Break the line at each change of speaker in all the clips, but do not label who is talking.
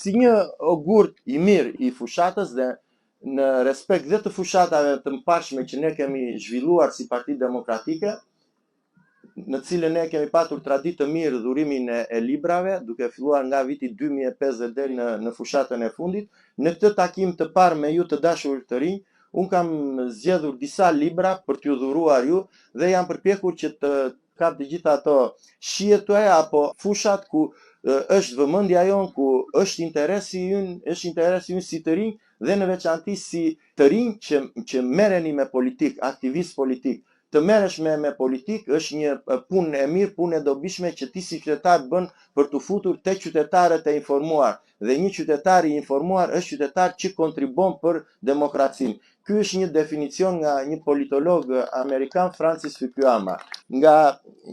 si një ogurt i mirë i fushatës dhe në respekt dhe të fushatave të mëparshme që ne kemi zhvilluar si Parti Demokratike, në cilën ne kemi patur traditë të mirë dhurimin e librave, duke filluar nga viti 2050 deri në fushatën e fundit. Në këtë takim të parë me ju të dashur të rinj, unë kam zgjedhur disa libra për t'ju dhuruar ju dhe jam përpjekur që të kap të gjitha ato shijet tuaja apo fushat ku është vëmendja jon, ku është interesi ynë si të rinj dhe në veçanti si të rinj që merreni me politik, aktivist politik. Të merresh me politikë është një punë e mirë, punë e dobishme që ti si qytetar bën për të futur tek qytetarët e informuar. Dhe një qytetar i informuar është qytetar që kontribon për demokracinë. Ky është një definicion nga një politolog amerikan, Francis Fukuyama. Nga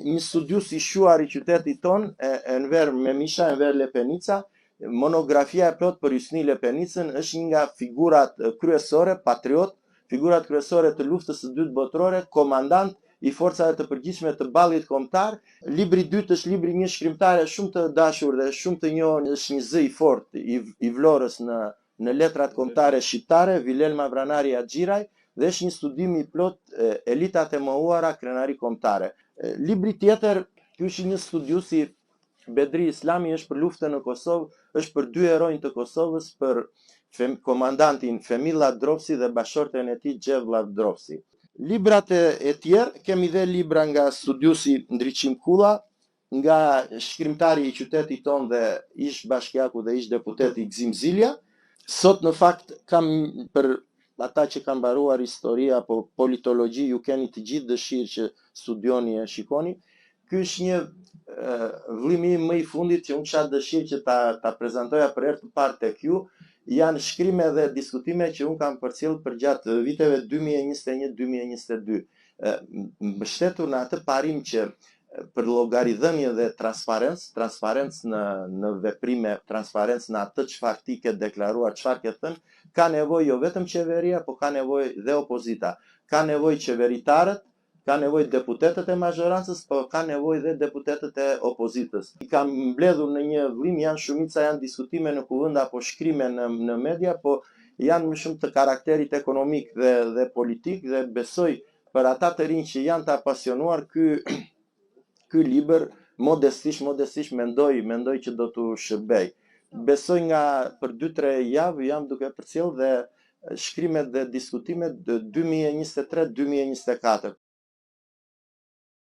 një studius i shuar i qytetit ton, Enver Memisha, Enver Lepenica, monografia e plot për Hysni Lepenicën është një nga figurat kryesore, patriot, figurat kryesore të luftës së dytë botërore, komandant i forcave të përgjithshme të ballit kombëtar. Libri i dytë është libri i një shkrimtare shumë të dashur dhe shumë të njohur, është një zë i fortë i Vlorës në letrat kombëtare shqiptare, Vilhelma Vranari Axhiraj, dhe është një studim i plot elitat e mohuara krenari kombëtare. Libri tjetër, ky është një studius i Bedri Islami, është për luftën në Kosovë, është për dy heronjë të Kosovës, për komandantin Femil Lavdrovsi dhe bashorten e tij Gjev Lavdrovsi. Librat e tjerë, kemi dhe libra nga studiusi Ndriçim Kulla, nga shkrimtari i qytetit ton dhe ish bashkiaku dhe ish deputeti Gzim Zilja. Sot në fakt kam, për ata që kanë mbaruar histori apo politologji, ju keni të gjithë dëshirë që studioni e shikoni. Ky është një vëllimi më i fundit që unë kisha dëshirë që ta prezantoja për herë të parë tek ju. Janë shkrime dhe diskutime që unë kam përcjell për gjatë viteve 2021-2022. Mbështetur në atë parim që për llogaridhënie dhe transparencë në veprime, transparencë në atë çfarë ti ke deklaruar, çfarë ke thënë, ka nevojë jo vetëm qeveria, por ka nevojë dhe opozita. Ka nevojë qeveritarët, ka nevojë deputetët e mazhorancës, por ka nevojë dhe deputetët e opozitës. I kam mbledhur në një vlim, shumica janë diskutime në kuvend apo shkrime në media, po janë më shumë të karakterit ekonomik dhe politik, dhe besoj për ata të rinj që janë të apasionuar, ky libër modestisht mendoj që do t'u shërbej. Besoj nga për 2-3 javë jam duke përcjell dhe shkrimet dhe diskutimet 2023-2024.